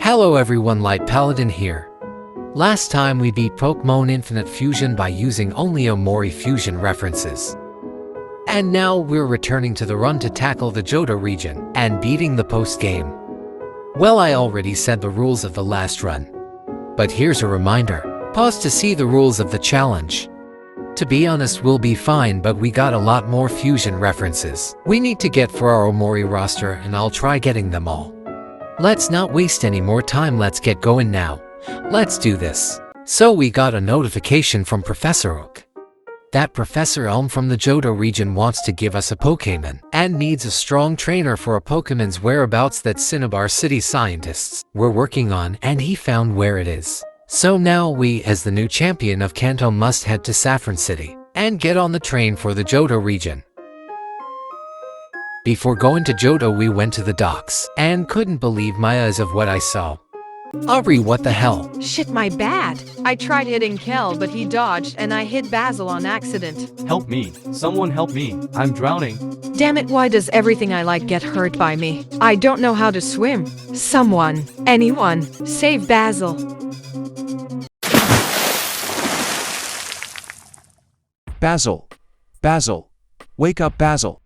Hello everyone, Light Paladin here. Last time we beat Pokemon Infinite Fusion by using only Omori fusion references. And now we're returning to the run to tackle the Johto region and beating the post-game. Well, I already said the rules of the last run. But here's a reminder. Pause to see the rules of the challenge. To be honest, we'll be fine, but we got a lot more fusion references we need to get for our Omori roster, and I'll try getting them all. Let's not waste any more time, let's get going now. Let's do this. So we got a notification from Professor Oak that Professor Elm from the Johto region wants to give us a Pokemon and needs a strong trainer for a Pokemon's whereabouts that Cinnabar City scientists were working on, and he found where it is. So now we, as the new champion of Kanto, must head to Saffron City and get on the train for the Johto region. Before going to Johto, we went to the docks and couldn't believe my eyes of what I saw. Aubrey, what the hell? Shit, my bad. I tried hitting Kel, but he dodged and I hit Basil on accident. Help me. Someone help me. I'm drowning. Damn it, why does everything I like get hurt by me? I don't know how to swim. Someone, anyone, save Basil. Basil. Basil. Wake up, Basil.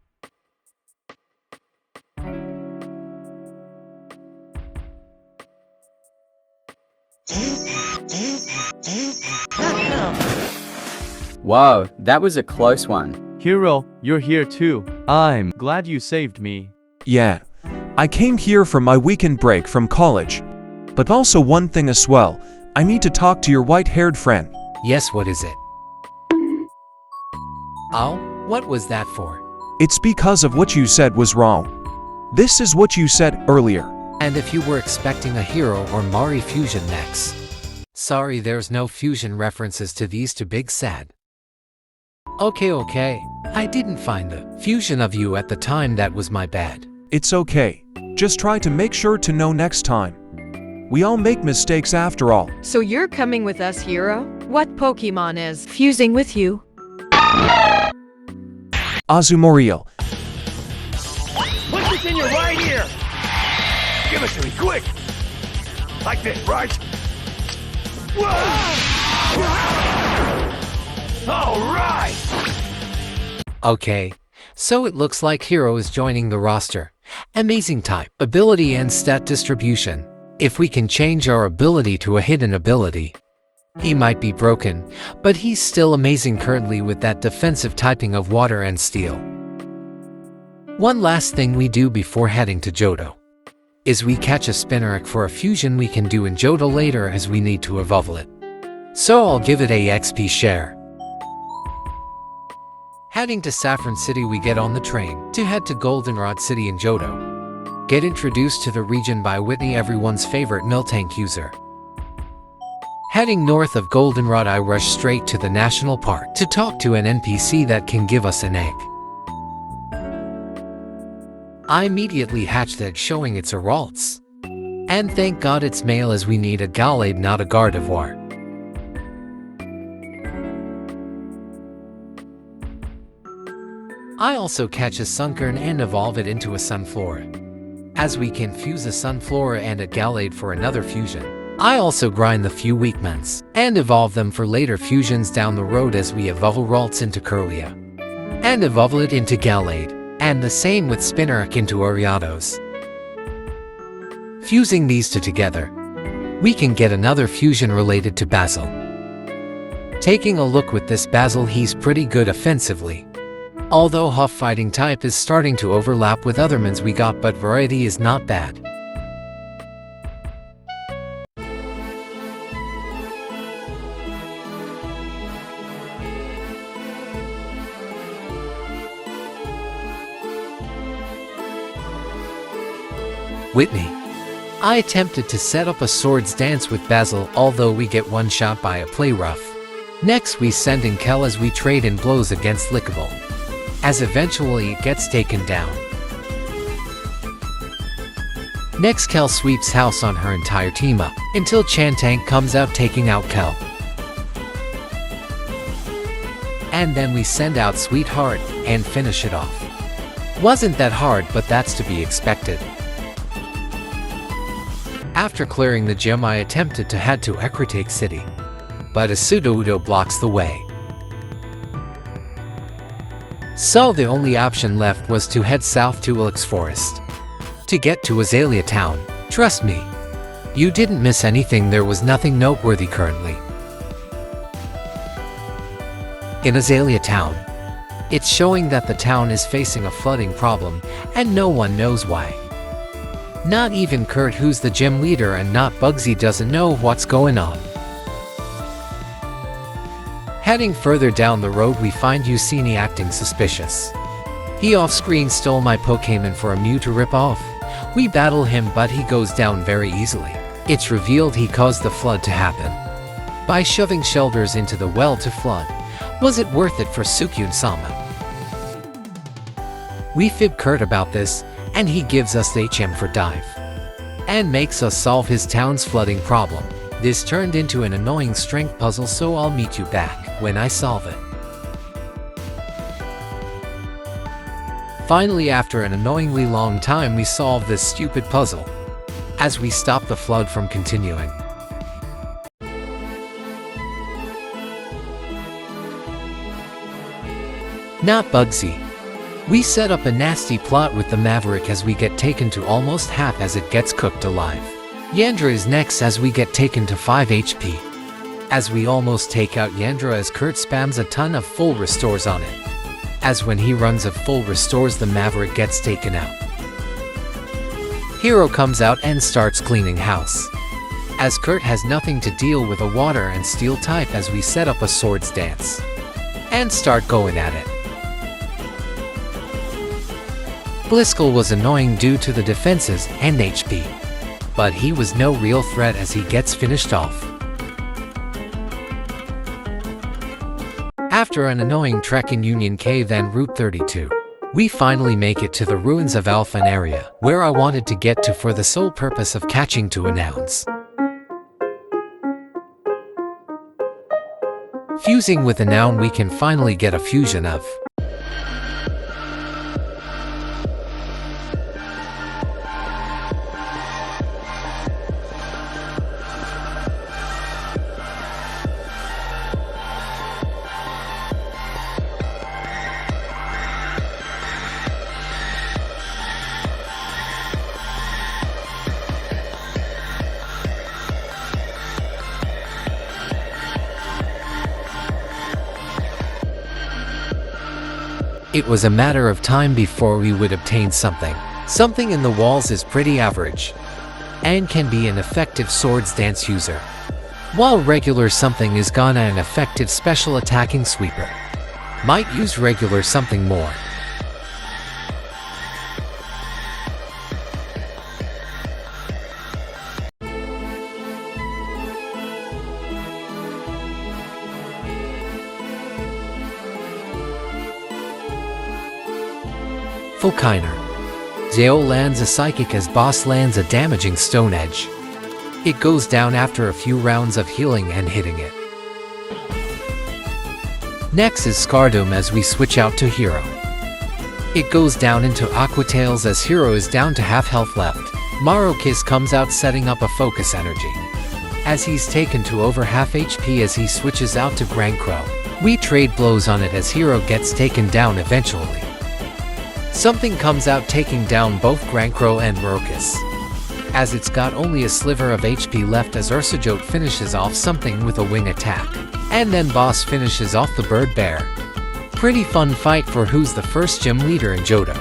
Whoa, that was a close one. Hero, you're here too. I'm glad you saved me. Yeah. I came here for my weekend break from college. But also one thing as well. I need to talk to your white-haired friend. Yes, what is it? Oh, what was that for? It's because of what you said was wrong. This is what you said earlier. And if you were expecting a Hero or Mari fusion next. Sorry, there's no fusion references to these two, big sad. Okay. I didn't find the fusion of you at the time, that was my bad. It's okay. Just try to make sure to know next time. We all make mistakes after all. So you're coming with us, Hero? What Pokemon is fusing with you? Azumarill. Put this in your right ear! Give it to me, quick! Like this, right? Alright! Okay, so it looks like Hero is joining the roster. Amazing type, ability and stat distribution. If we can change our ability to a hidden ability. He might be broken, but he's still amazing currently with that defensive typing of water and steel. One last thing we do before heading to Johto is we catch a Spinarak for a fusion we can do in Johto later, as we need to evolve it. So I'll give it a XP share. Heading to Saffron City, we get on the train to head to Goldenrod City in Johto. Get introduced to the region by Whitney, everyone's favorite Miltank user. Heading north of Goldenrod, I rush straight to the national park to talk to an NPC that can give us an egg. I immediately hatch the egg, showing it's a Ralts. And thank God it's male, as we need a Gallade, not a Gardevoir. I also catch a Sunkern and evolve it into a Sunflora, as we can fuse a Sunflora and a Gallade for another fusion. I also grind the few Weakmans and evolve them for later fusions down the road, as we evolve Ralts into Kirlia and evolve it into Gallade, and the same with Spinarak into Ariados. Fusing these two together, we can get another fusion related to Basil. Taking a look with this Basil, he's pretty good offensively. Although Huff fighting type is starting to overlap with other mons we got, but variety is not bad. Whitney. I attempted to set up a swords dance with Basil, although we get one shot by a play rough. Next we send in Kel as we trade in blows against Lickable, as eventually it gets taken down. Next Kel sweeps house on her entire team up, until Chantank comes out, taking out Kel. And then we send out Sweetheart and finish it off. Wasn't that hard, but that's to be expected. After clearing the gym, I attempted to head to Ekritake City, but a pseudo-Udo blocks the way. So the only option left was to head south to Ilex Forest to get to Azalea Town. Trust me, you didn't miss anything. There was nothing noteworthy currently in Azalea Town. It's showing that the town is facing a flooding problem, and no one knows why. Not even Kurt, who's the gym leader, and not Bugsy, doesn't know what's going on. Heading further down the road, we find Ucini acting suspicious. He off-screen stole my Pokémon for a Mew to rip off. We battle him, but he goes down very easily. It's revealed he caused the flood to happen by shoving shoulders into the well to flood. Was it worth it for Sukyun-sama? We fib Kurt about this, and he gives us the HM for dive and makes us solve his town's flooding problem. This turned into an annoying strength puzzle, so I'll meet you back when I solve it. Finally, after an annoyingly long time, we solve this stupid puzzle as we stop the flood from continuing. Not Bugsy. We set up a nasty plot with the Maverick as we get taken to almost half as it gets cooked alive. Yandra is next as we get taken to 5 HP. As we almost take out Yandra as Kurt spams a ton of full restores on it. As when he runs of full restores, the Maverick gets taken out. Hero comes out and starts cleaning house, as Kurt has nothing to deal with a water and steel type, as we set up a swords dance and start going at it. Bliskel was annoying due to the defenses and HP, but he was no real threat as he gets finished off. After an annoying trek in Union Cave and Route 32, we finally make it to the ruins of Alphan area, where I wanted to get to for the sole purpose of catching two announce. Fusing with a noun, we can finally get a fusion of It was a matter of time before we would obtain something. Something in the walls is pretty average and can be an effective swords dance user, while regular something is gonna an effective special attacking sweeper. Might use regular something more. Fulkiner. Zeo lands a psychic as boss lands a damaging stone edge. It goes down after a few rounds of healing and hitting it. Next is Scardome as we switch out to Hero. It goes down into Aquatails as Hero is down to half health left. Marokis comes out setting up a focus energy, as he's taken to over half HP as he switches out to Grankrow. We trade blows on it as Hero gets taken down eventually. Something comes out taking down both Grankrow and Marokis, as it's got only a sliver of HP left as Ursajote finishes off something with a wing attack. And then Boss finishes off the Bird Bear. Pretty fun fight for who's the first gym leader in Johto.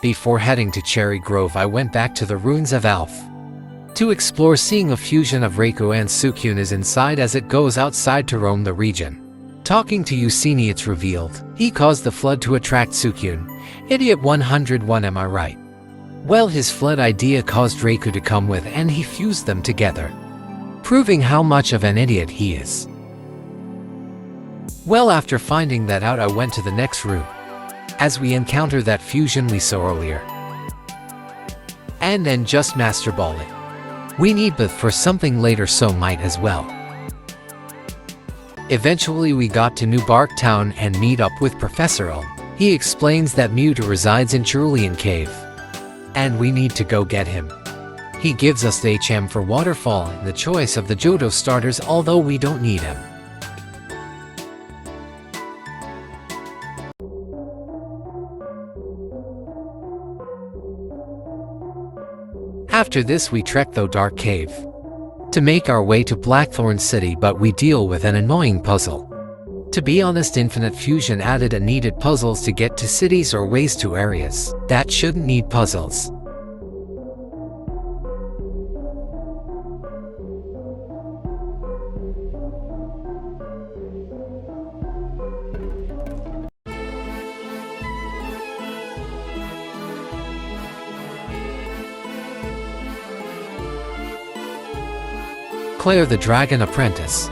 Before heading to Cherry Grove, I went back to the ruins of Alf to explore, seeing a fusion of Reiko and Sukyun is inside as it goes outside to roam the region. Talking to Ucini, it's revealed he caused the flood to attract Sukyun. Idiot 101, am I right? Well, his flood idea caused Reiko to come with and he fused them together, proving how much of an idiot he is. Well, after finding that out, I went to the next route, as we encounter that fusion we saw earlier. And then just Master Ball it. We need both for something later, so might as well. Eventually we got to New Bark Town and meet up with Professor Ohm. He explains that Mewtwo resides in Cerulean Cave, and we need to go get him. He gives us the HM for Waterfall and the choice of the Johto starters, although we don't need him. After this we trek the Dark Cave to make our way to Blackthorn City, but we deal with an annoying puzzle. To be honest, Infinite Fusion added a needed puzzles to get to cities or ways to areas that shouldn't need puzzles. Claire the Dragon Apprentice.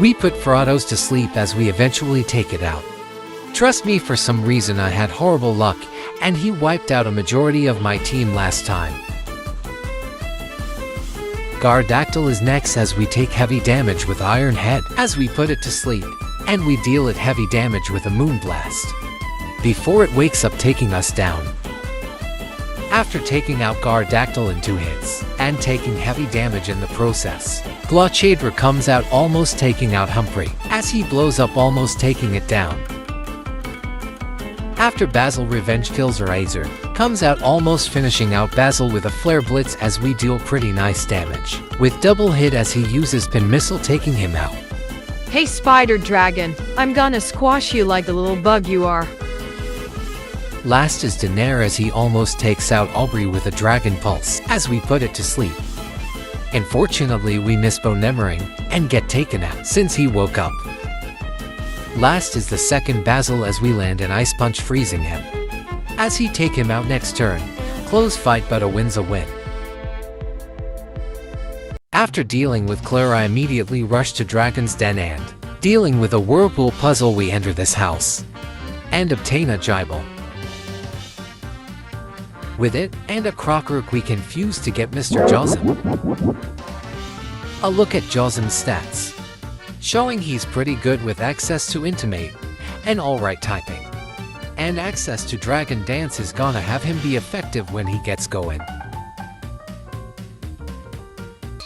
We put Fratos to sleep as we eventually take it out. Trust me, for some reason I had horrible luck, and he wiped out a majority of my team last time. Gardactyl is next as we take heavy damage with Iron Head as we put it to sleep, and we deal it heavy damage with a Moonblast before it wakes up, taking us down. After taking out Gardactyl in 2 hits, and taking heavy damage in the process, Glochadra comes out, almost taking out Humphrey, as he blows up, almost taking it down. After Basil Revenge kills Razor, comes out, almost finishing out Basil with a Flare Blitz as we deal pretty nice damage, with double hit as he uses Pin Missile, taking him out. Hey Spider Dragon, I'm gonna squash you like the little bug you are. Last is Daenerys as he almost takes out Aubrey with a Dragon Pulse as we put it to sleep. Unfortunately we miss Bonemering and get taken out since he woke up. Last is the second Basil as we land an Ice Punch, freezing him as he take him out next turn. Close fight, but a win's a win. After dealing with Claire I immediately rush to Dragon's Den, and dealing with a Whirlpool puzzle we enter this house and obtain a Gibel. With it and a Crocorook we can fuse to get Mr. Josm. A look at Josm's stats, showing he's pretty good with access to Intimate and alright typing. And access to Dragon Dance is gonna have him be effective when he gets going.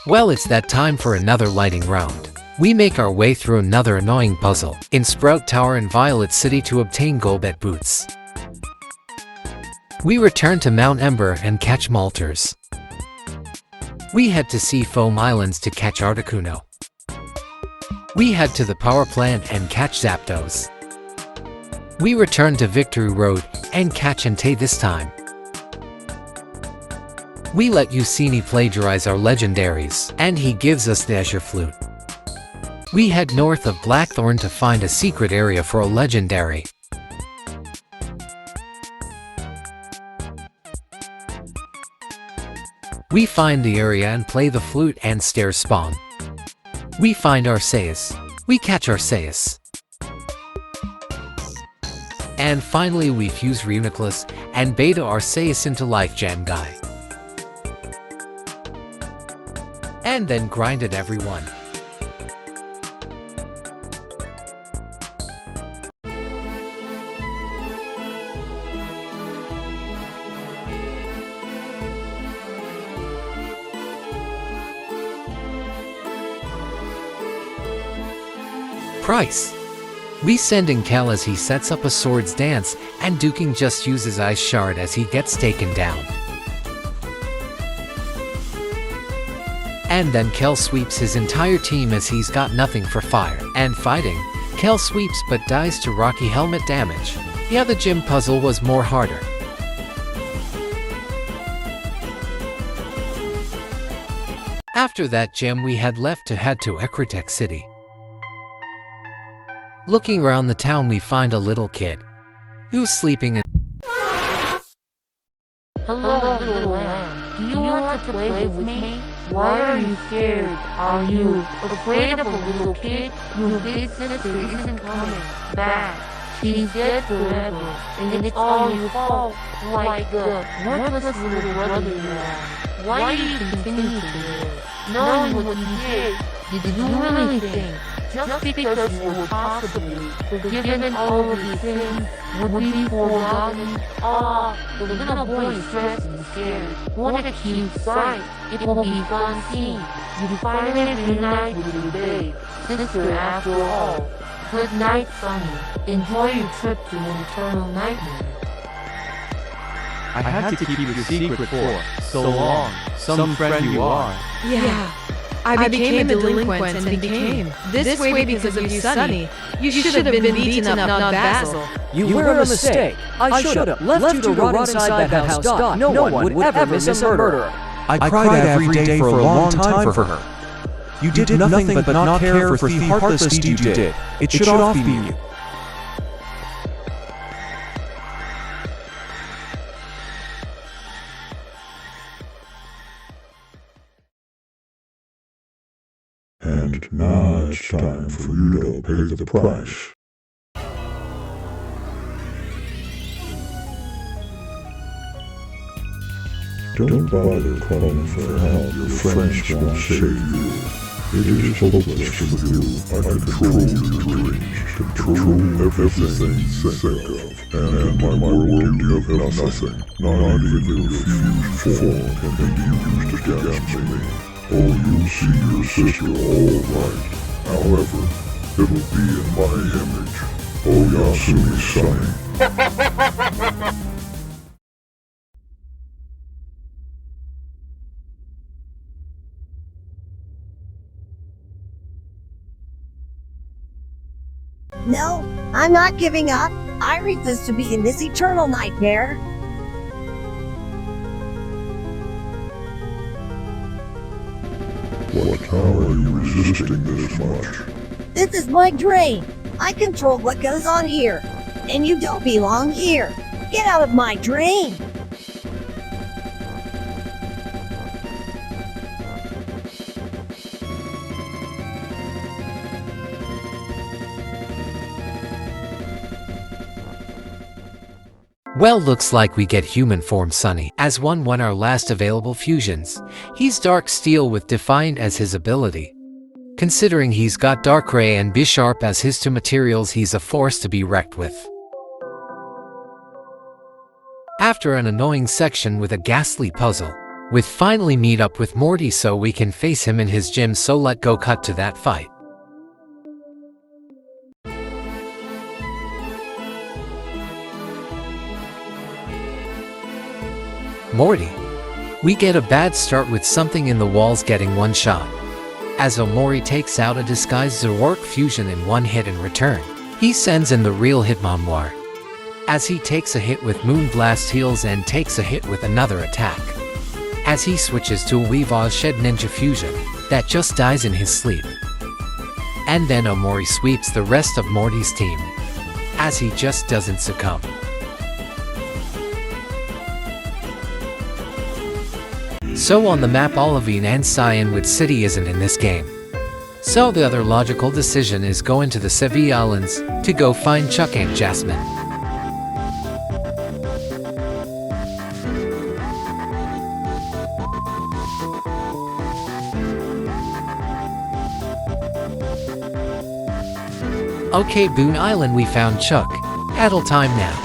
Well, it's that time for another lighting round. We make our way through another annoying puzzle in Sprout Tower in Violet City to obtain Golbat Boots. We return to Mount Ember and catch Malters. We head to Sea Foam Islands to catch Articuno. We head to the power plant and catch Zapdos. We return to Victory Road and catch Entei this time. We let Ucini plagiarize our legendaries, and he gives us the Azure Flute. We head north of Blackthorn to find a secret area for a legendary. We find the area and play the flute and stairs spawn. We find Arceus. We catch Arceus. And finally we fuse Reuniclus and beta Arceus into Life Jam Guy. And then grinded everyone. Price. We send in Kel as he sets up a Swords Dance, and Duking just uses Ice Shard as he gets taken down. And then Kel sweeps his entire team as he's got nothing for fire and fighting. Kel sweeps but dies to Rocky Helmet damage. Yeah, the gym puzzle was more harder. After that gym we had left to head to Ecrotech City. Looking around the town we find a little kid who's sleeping in. Hello, little lamb. Do you want to play with me? Why are you scared? Are you afraid of a little kid whose big sister isn't coming back? She's dead forever, and it's all your fault, like the worthless little brother you are. Why do you continue to live, knowing what you did? Did you really think just because you were possibly forgiven all of these things would be forgotten. The little boy is stressed and scared. What a cute sight. It will be fun seeing you finally reunite with your babe, sister after all. Good night, Sonny. Enjoy your trip to an eternal nightmare. I had to keep your secret for so long. Some friend you are. Yeah. I became a delinquent and became this way because of you, Sonny. You should have been beaten up, not Basil. You were a mistake. I should have left you to rot inside that house. No one would ever miss a murderer. I cried every day for a long time for her. You did nothing but not care for the heartless deed you did. It should off be you. And now it's time for you to pay the price. Don't bother calling for help, your friends won't save you. It is hopeless for you. I control your dreams, control everything you think of, and in my world you have nothing, not even your fused form can be used against me. Oh, you'll see your sister all right. However, it'll be in my image. Oh, Yasumi Sonny. No, I'm not giving up. I refuse to be in this eternal nightmare. How are you resisting this much? This is my drain. I control what goes on here. And you don't belong here. Get out of my drain. Well, looks like we get human form Sonny as one our last available fusions. He's Dark Steel with Defiant as his ability. Considering he's got Dark Ray and Bisharp as his two materials, he's a force to be reckoned with. After an annoying section with a ghastly puzzle, we finally meet up with Morty so we can face him in his gym, so let's go cut to that fight. Morty. We get a bad start with something in the walls getting one shot. As Omori takes out a disguised Zoroark fusion in one hit in return, he sends in the real Hitmonwar. As he takes a hit with Moonblast heals and takes a hit with another attack. As he switches to a Weavile Shed Ninja fusion, that just dies in his sleep. And then Omori sweeps the rest of Morty's team, as he just doesn't succumb. So on the map, Olivine and Cyanwood City isn't in this game. So the other logical decision is go into the Sevii Islands to go find Chuck and Jasmine. Okay, Boone Island, we found Chuck. Battle time now.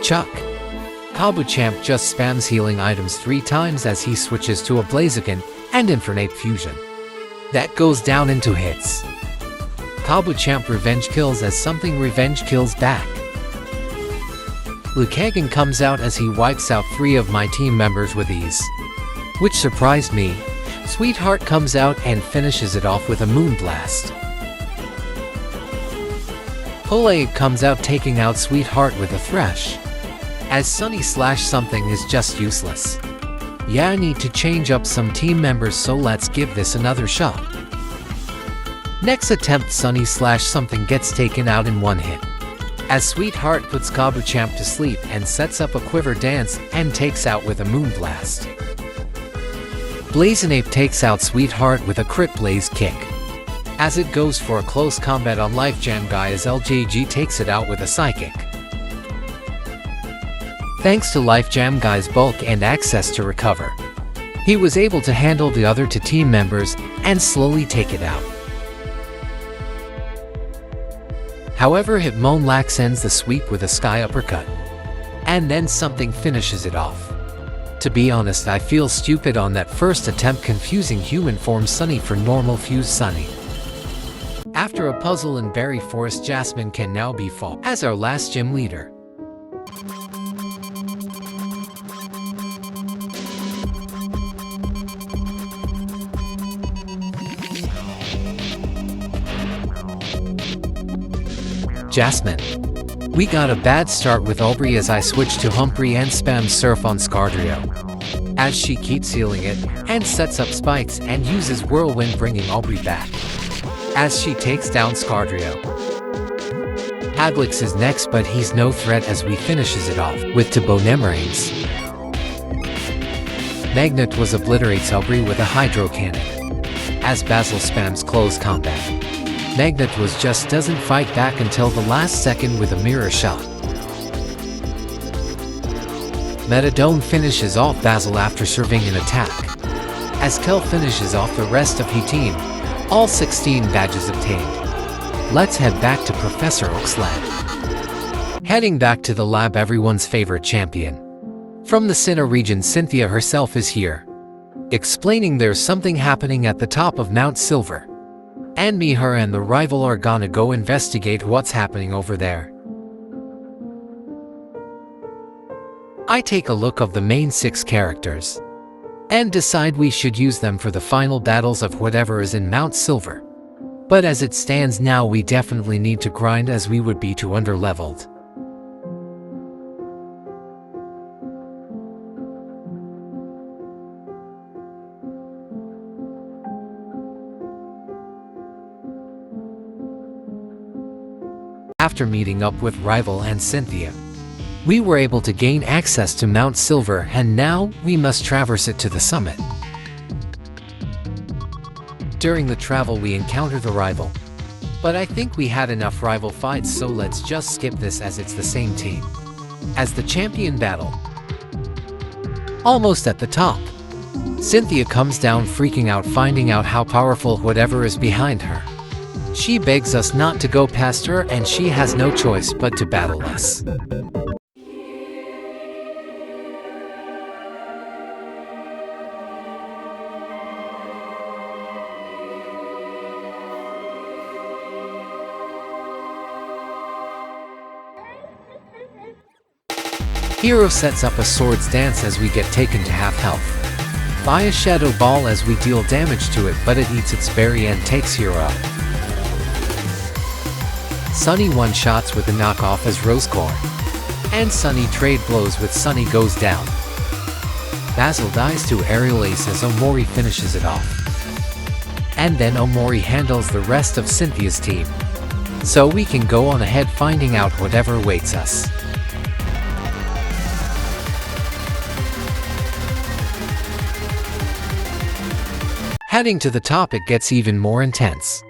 Chuck. Kabuchamp just spams healing items 3 times as he switches to a Blaziken and Infernape fusion. That goes down into hits. Kabuchamp revenge kills as something revenge kills back. Lucagon comes out as he wipes out 3 of my team members with ease, which surprised me. Sweetheart comes out and finishes it off with a Moonblast. Polaid comes out taking out Sweetheart with a Thresh, as Sunny/something is just useless. Yeah, I need to change up some team members, so let's give this another shot. Next attempt, Sunny/something gets taken out in one hit, as Sweetheart puts Kabuchamp to sleep and sets up a Quiver Dance and takes out with a Moonblast. Blazinape takes out Sweetheart with a Crit Blaze Kick. as it goes for a close combat on Life Jam Guy as LJG takes it out with a psychic. Thanks to Life Jam Guy's bulk and access to recover, he was able to handle the other two team members and slowly take it out. However, Hitmonlax ends the sweep with a sky uppercut, and then something finishes it off. To be honest, I feel stupid on that first attempt confusing human form Sunny for normal fused Sunny. After a puzzle in Berry Forest, Jasmine can now be fought as our last gym leader. Jasmine. We got a bad start with Aubrey as I switch to Humphrey and spam Surf on Scardrio, as she keeps healing it and sets up spikes and uses Whirlwind bringing Aubrey back, as she takes down Scardrio. Haglix is next, but he's no threat as we finishes it off with Tabonemrains. Magnet was obliterates Aubrey with a Hydro Cannon, as Basil spams close combat. Magnet was just doesn't fight back until the last second with a mirror shot. Metadone finishes off Basil after serving an attack, as Kel finishes off the rest of his team, all 16 badges obtained. Let's head back to Professor Oak's lab. Heading back to the lab, everyone's favorite champion from the Sinnoh region, Cynthia herself is here, explaining there's something happening at the top of Mount Silver. And me, her, and the rival are gonna go investigate what's happening over there. I take a look of the main 6 characters and decide we should use them for the final battles of whatever is in Mount Silver. But as it stands now, we definitely need to grind as we would be too underleveled. After meeting up with Rival and Cynthia, we were able to gain access to Mount Silver, and now we must traverse it to the summit. During the travel we encounter the Rival, but I think we had enough rival fights, so let's just skip this as it's the same team as the champion battle. Almost at the top, Cynthia comes down freaking out, finding out how powerful whatever is behind her. She begs us not to go past her, and she has no choice but to battle us. Hero sets up a swords dance as we get taken to half health by a shadow ball as we deal damage to it, but it eats its berry and takes Hero out. Sunny one-shots with a knockoff as Rosecorn, and Sunny trade blows with Sunny goes down. Basil dies to Aerial Ace as Omori finishes it off. And then Omori handles the rest of Cynthia's team, so we can go on ahead finding out whatever awaits us. Heading to the top, it gets even more intense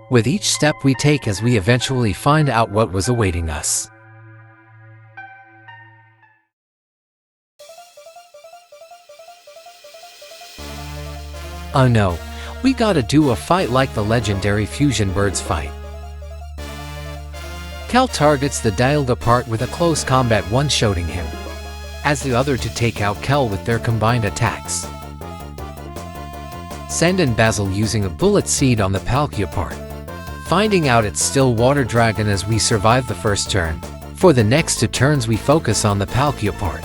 with each step we take as we eventually find out what was awaiting us. Oh no, we gotta do a fight like the legendary Fusion Birds fight. Kel targets the dialed apart with a close combat one-shotting him, as the other to take out Kel with their combined attacks. Send and Basil using a bullet seed on the Palkia part, finding out it's still Water Dragon as we survive the first turn. For the next 2 turns we focus on the Palkia part,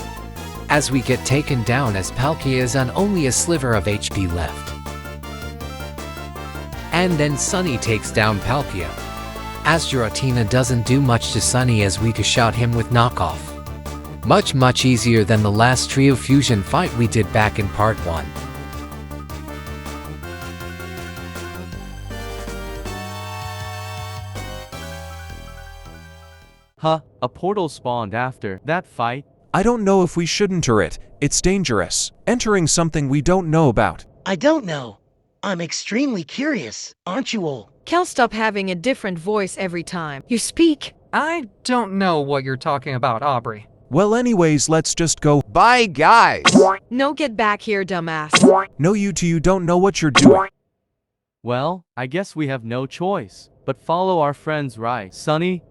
as we get taken down as Palkia is on only a sliver of HP left. And then Sunny takes down Palkia, as Giratina doesn't do much to Sunny as we shot him with knockoff. Much easier than the last trio fusion fight we did back in part 1. Huh, a portal spawned after that fight? I don't know if we should enter it. It's dangerous, entering something we don't know about. I don't know. I'm extremely curious, aren't you all? Kel, stop having a different voice every time you speak. I don't know what you're talking about, Aubrey. Well, anyways, let's just go. Bye, guys. No, get back here, dumbass. No, you don't know what you're doing. Well, I guess we have no choice but follow our friends, right, Sonny?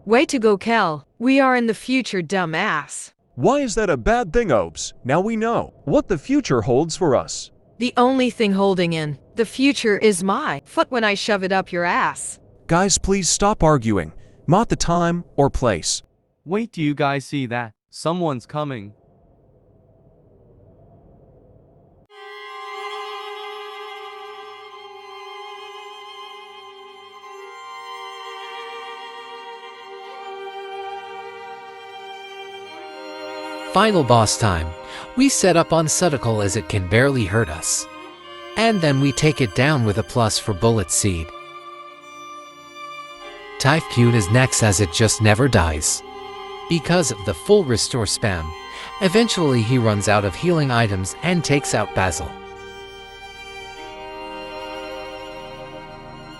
Way to go, Kel. We are in the future, dumbass. Why is that a bad thing, Obes? Now we know what the future holds for us. The only thing holding in the future is my foot when I shove it up your ass. Guys, please stop arguing. Not the time or place. Wait, do you guys see that? Someone's coming. Final boss time. We set up on Suticle as it can barely hurt us. And then we take it down with a plus for Bullet Seed. Typhoon is next as it just never dies. Because of the full restore spam, eventually he runs out of healing items and takes out Basil.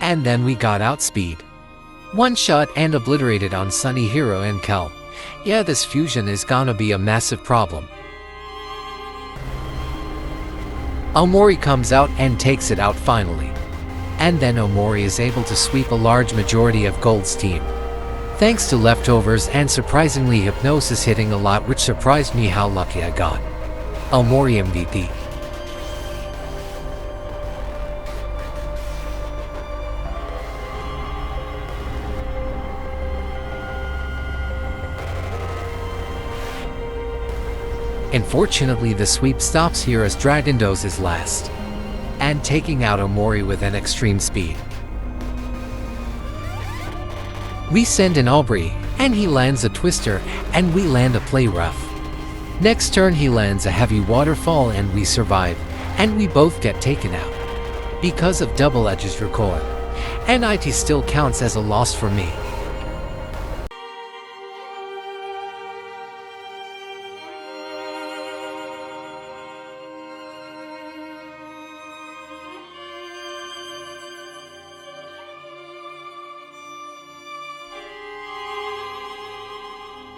And then we got outspeed. One shot and obliterated on Sunny Hero and Kel. Yeah, this fusion is gonna be a massive problem. Omori comes out and takes it out finally. And then Omori is able to sweep a large majority of Gold's team. Thanks to leftovers and surprisingly Hypnosis hitting a lot, which surprised me how lucky I got. Omori MVP. Unfortunately, the sweep stops here as Dragondos is last, and taking out Omori with an extreme speed. We send in Aubrey, and he lands a Twister, and we land a Play Rough. Next turn he lands a Heavy Waterfall and we survive, and we both get taken out. Because of Double Edge's recoil, and IT still counts as a loss for me.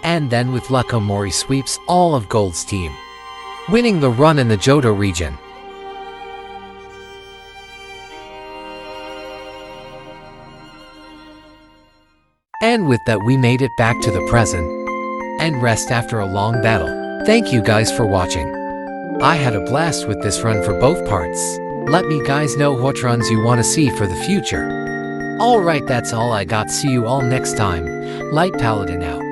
And then with luck Omori sweeps all of Gold's team, winning the run in the Johto region. And with that we made it back to the present, and rest after a long battle. Thank you guys for watching. I had a blast with this run for both parts. Let me guys know what runs you want to see for the future. Alright, that's all I got. See you all next time. Light Paladin out.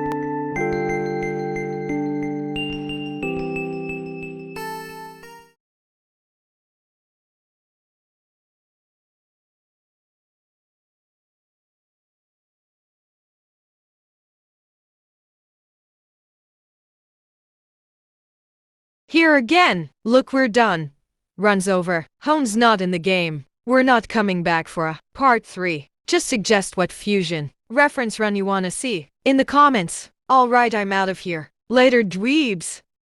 Here again. Look, we're done. Run's over. Hone's not in the game. We're not coming back for a part 3. Just suggest what fusion reference run you wanna see in the comments. Alright, I'm out of here. Later, dweebs.